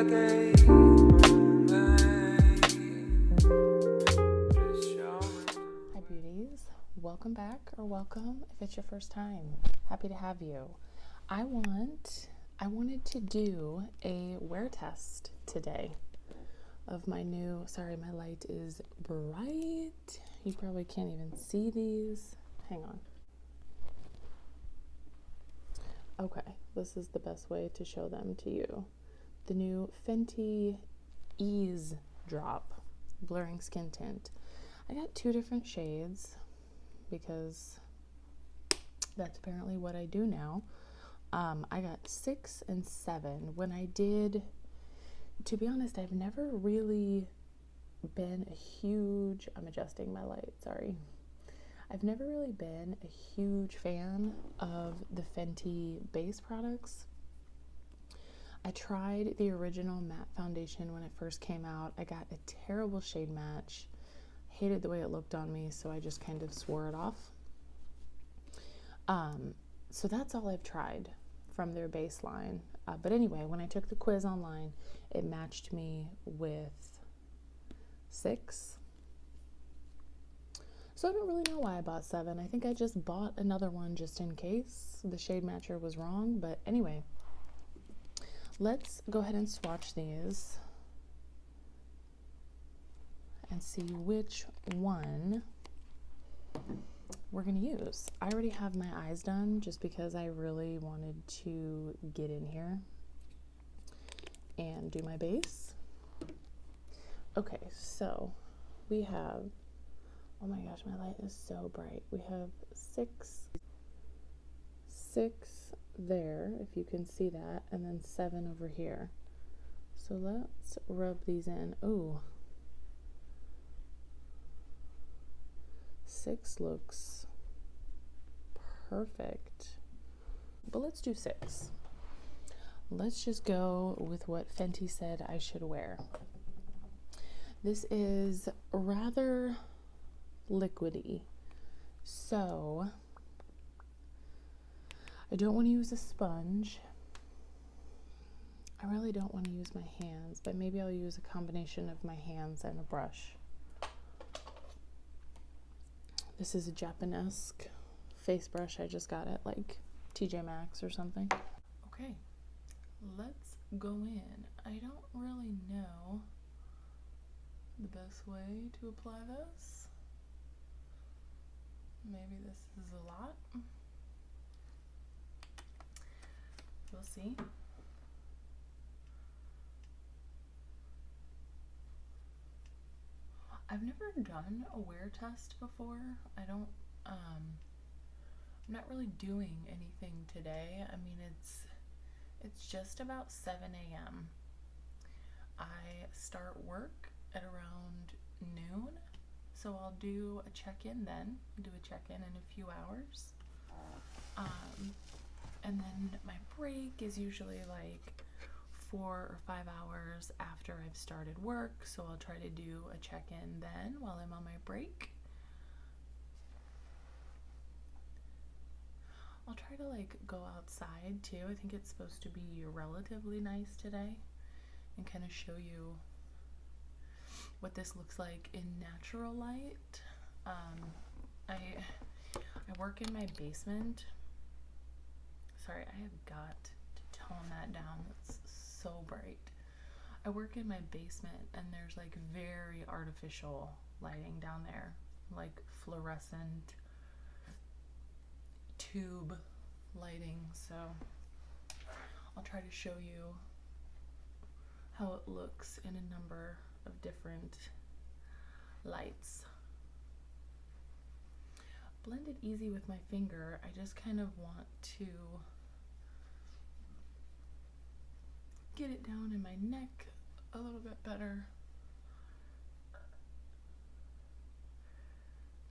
gave away. Just show me. Hi beauties, welcome back or welcome if it's your first time. Happy to have you. I wanted to do a wear test today of my new, sorry my light is bright. You probably can't even see these. Hang on. Okay, this is the best way to show them to you. The new Fenty Eaze drop blurring skin tint. I got two different shades because that's apparently what I do now. I got 6 and 7. When I did, to be honest, I've never really been a huge, I'm adjusting my light, sorry. I've never really been a huge fan of the Fenty base products. I tried the original matte foundation when it first came out. I got a terrible shade match. Hated the way it looked on me, so I just kind of swore it off. So that's all I've tried from their baseline. But anyway, when I took the quiz online, it matched me with 6. So I don't really know why I bought 7. I think I just bought another one just in case the shade matcher was wrong. But anyway, let's go ahead and swatch these and see which one we're going to use. I already have my eyes done just because I really wanted to get in here and do my base. Okay, so we have, oh my gosh, my light is so bright. We have 6 there, if you can see that, and then 7 over here. So let's rub these in. Ooh. 6 looks perfect, but let's do 6. Let's just go with what Fenty said I should wear. This is rather liquidy, so I don't want to use a sponge. I really don't want to use my hands, but maybe I'll use a combination of my hands and a brush. This is a Japanesque face brush. I just got it like TJ Maxx or something. Okay, let's go in. I don't really know the best way to apply this. Maybe this is a lot. We'll see. I've never done a wear test before. I'm not really doing anything today. I mean, it's just about 7 a.m. I start work at around noon, so I'll do a check-in then, do a check-in in a few hours. And then my break is usually like 4 or 5 hours after I've started work, so I'll try to do a check-in then while I'm on my break. I'll try to like go outside too. I think it's supposed to be relatively nice today and kind of show you what this looks like in natural light. I work in my basement. Sorry, I have got to tone that down. It's so bright. I work in my basement and there's like very artificial lighting down there, like fluorescent tube lighting, so I'll try to show you how it looks in a number of different lights. Blend it easy with my finger. I just kind of want to get it down in my neck a little bit better.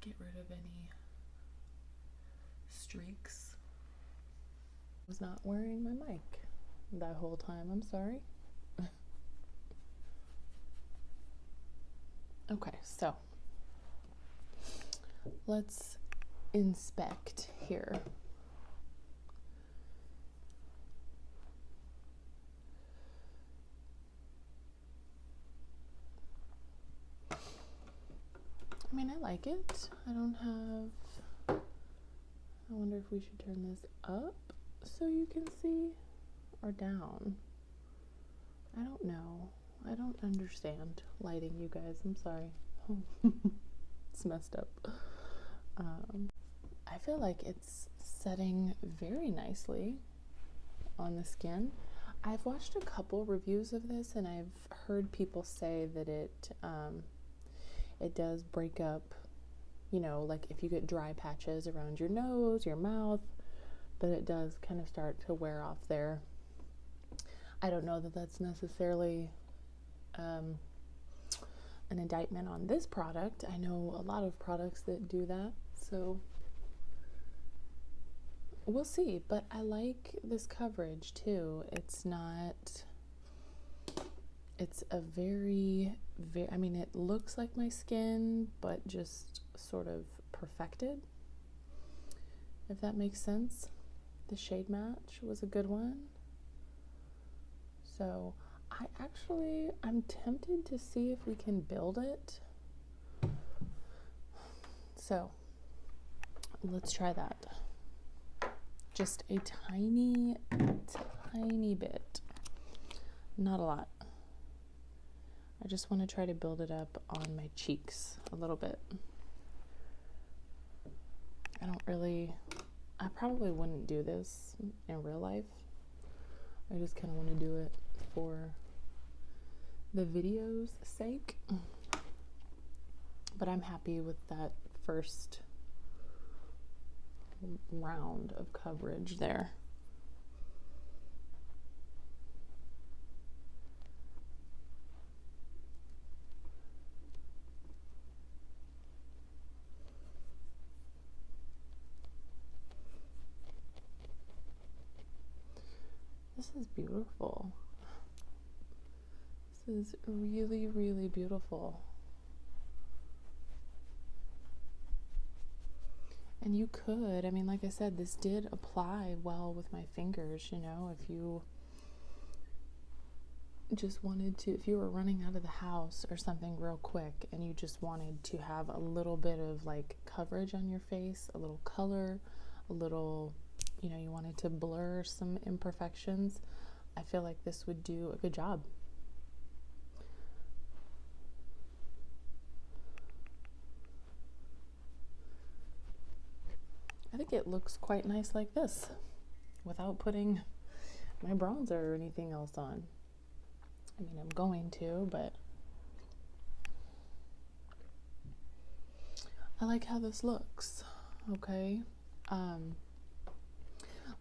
Get rid of any streaks. I was not wearing my mic that whole time, I'm sorry. Okay, so let's inspect here. mean, I like it. I don't have, I wonder if we should turn this up so you can see, or down. I don't know. I don't understand lighting, you guys. I'm sorry. It's messed up. I feel like it's setting very nicely on the skin. I've watched a couple reviews of this, and I've heard people say that it does break up, you know, like if you get dry patches around your nose, your mouth, that it does kind of start to wear off there. I don't know that that's necessarily an indictment on this product. I know a lot of products that do that, so we'll see. But I like this coverage too. It's not, it's a very, I mean, it looks like my skin, but just sort of perfected, if that makes sense. The shade match was a good one. So I'm tempted to see if we can build it. So let's try that. Just a tiny bit, not a lot. I just want to try to build it up on my cheeks a little bit. I probably wouldn't do this in real life. I just kind of want to do it for the video's sake. But I'm happy with that first round of coverage there. This is beautiful. This is really, really beautiful. And you could, I mean, like I said, this did apply well with my fingers, you know, if you just wanted to, if you were running out of the house or something real quick and you just wanted to have a little bit of like coverage on your face, a little color, a little, you know, you wanted to blur some imperfections, I feel like this would do a good job. I think it looks quite nice like this without putting my bronzer or anything else on. I mean, I'm going to, but I like how this looks. Okay.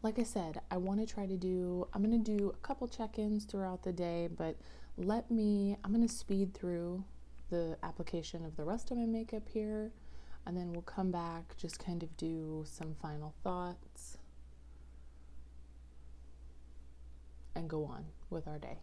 Like I said, I want to try to do, I'm going to do a couple check-ins throughout the day, but I'm going to speed through the application of the rest of my makeup here, and then we'll come back, just kind of do some final thoughts and go on with our day.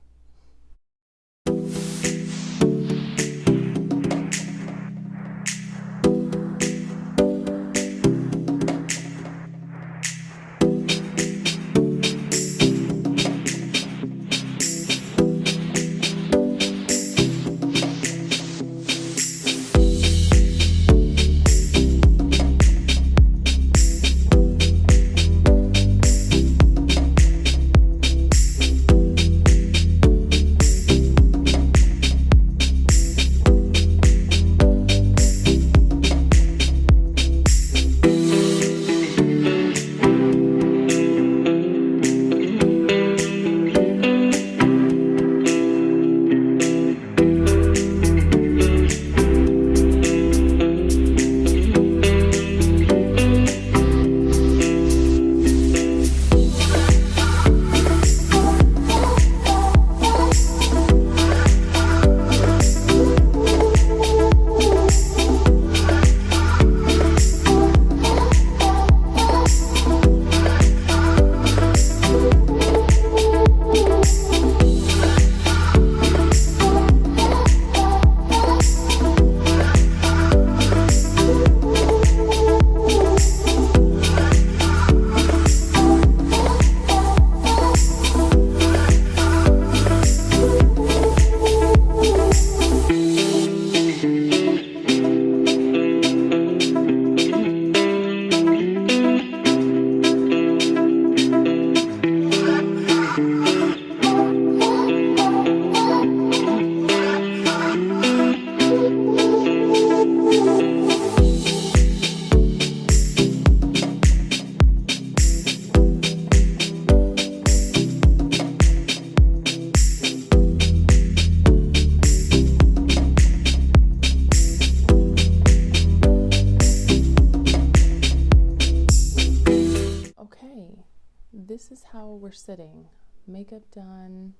while we're sitting, makeup done.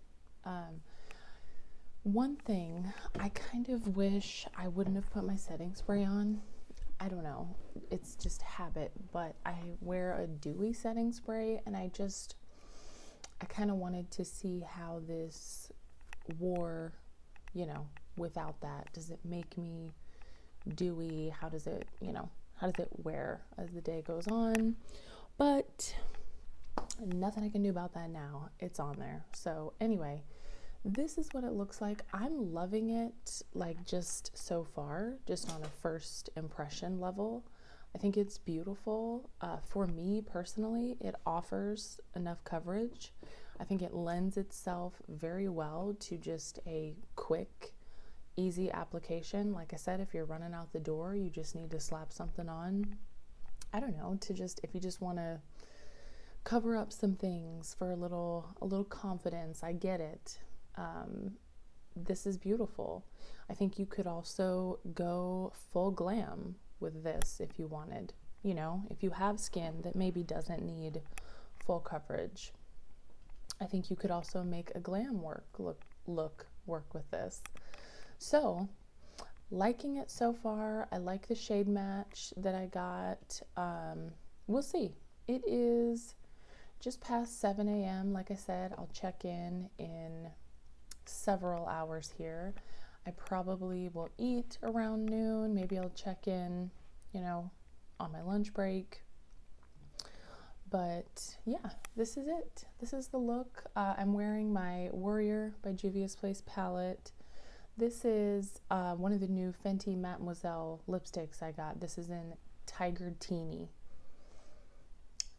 One thing, I kind of wish I wouldn't have put my setting spray on. I don't know, it's just habit, but I wear a dewy setting spray, and I kind of wanted to see how this wore, you know, without that. Does it make me dewy? How does it wear as the day goes on? But nothing I can do about that now. It's on there. So anyway, this is what it looks like. I'm loving it, like, just so far, just on a first impression level. I think it's beautiful. For me personally, it offers enough coverage. I think it lends itself very well to just a quick, easy application. Like I said, if you're running out the door, you just need to slap something on. I don't know, if you just want to cover up some things for a little confidence. I get it. This is beautiful. I think you could also go full glam with this if you wanted. You know, if you have skin that maybe doesn't need full coverage, I think you could also make a glam look work with this. So, liking it so far. I like the shade match that I got. We'll see. It is just past 7 a.m. Like I said, I'll check in several hours here. I probably will eat around noon. Maybe I'll check in, you know, on my lunch break. But yeah, this is it. This is the look. I'm wearing my Warrior by Juvia's Place palette. This is one of the new Fenty Mademoiselle lipsticks I got. This is in Tiger Teeny.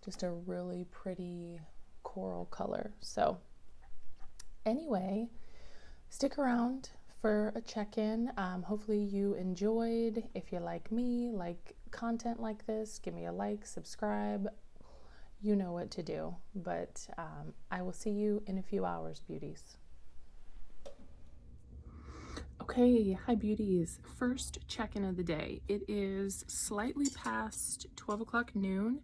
Just a really pretty coral color. So anyway, stick around for a check-in. Hopefully you enjoyed. If you like me, like content like this, give me a like, subscribe. You know what to do. But I will see you in a few hours, beauties. Okay, hi beauties. First check-in of the day. It is slightly past 12 o'clock noon.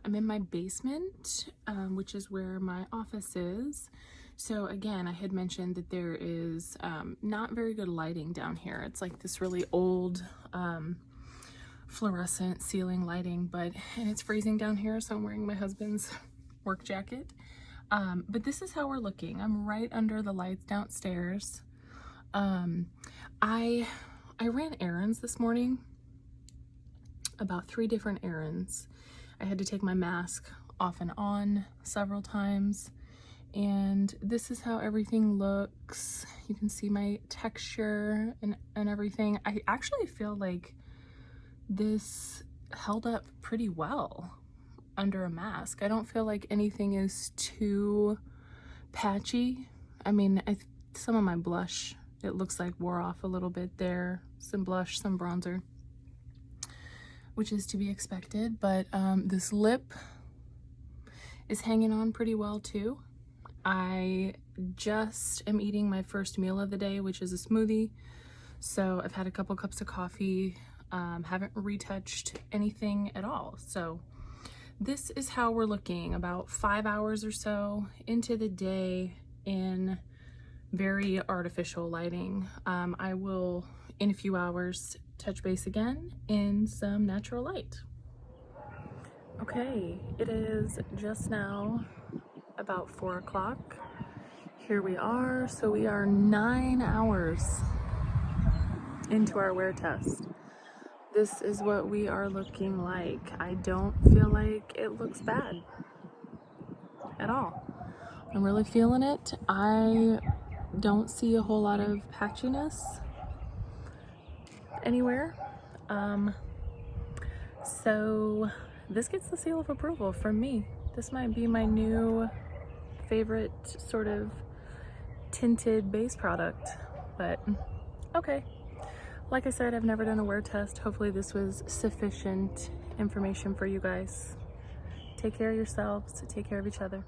I'm in my basement, which is where my office is. So again, I had mentioned that there is not very good lighting down here. It's like this really old fluorescent ceiling lighting, and it's freezing down here, so I'm wearing my husband's work jacket. But this is how we're looking. I'm right under the lights downstairs. I ran errands this morning, about 3 different errands. I had to take my mask off and on several times, and this is how everything looks. You can see my texture and everything. I actually feel like this held up pretty well under a mask. I don't feel like anything is too patchy. I mean, some of my blush, it looks like wore off a little bit there. Some blush, some bronzer, which is to be expected. But this lip is hanging on pretty well too. I just am eating my first meal of the day, which is a smoothie. So I've had a couple cups of coffee, haven't retouched anything at all. So this is how we're looking about 5 hours or so into the day in very artificial lighting. I will, in a few hours, touch base again in some natural light. Okay, it is just now about 4 o'clock. Here we are. So we are 9 hours into our wear test. This is what we are looking like. I don't feel like it looks bad at all. I'm really feeling it. I don't see a whole lot of patchiness anywhere. So this gets the seal of approval from me. This might be my new favorite sort of tinted base product, but okay. Like I said, I've never done a wear test. Hopefully this was sufficient information for you guys. Take care of yourselves, take care of each other.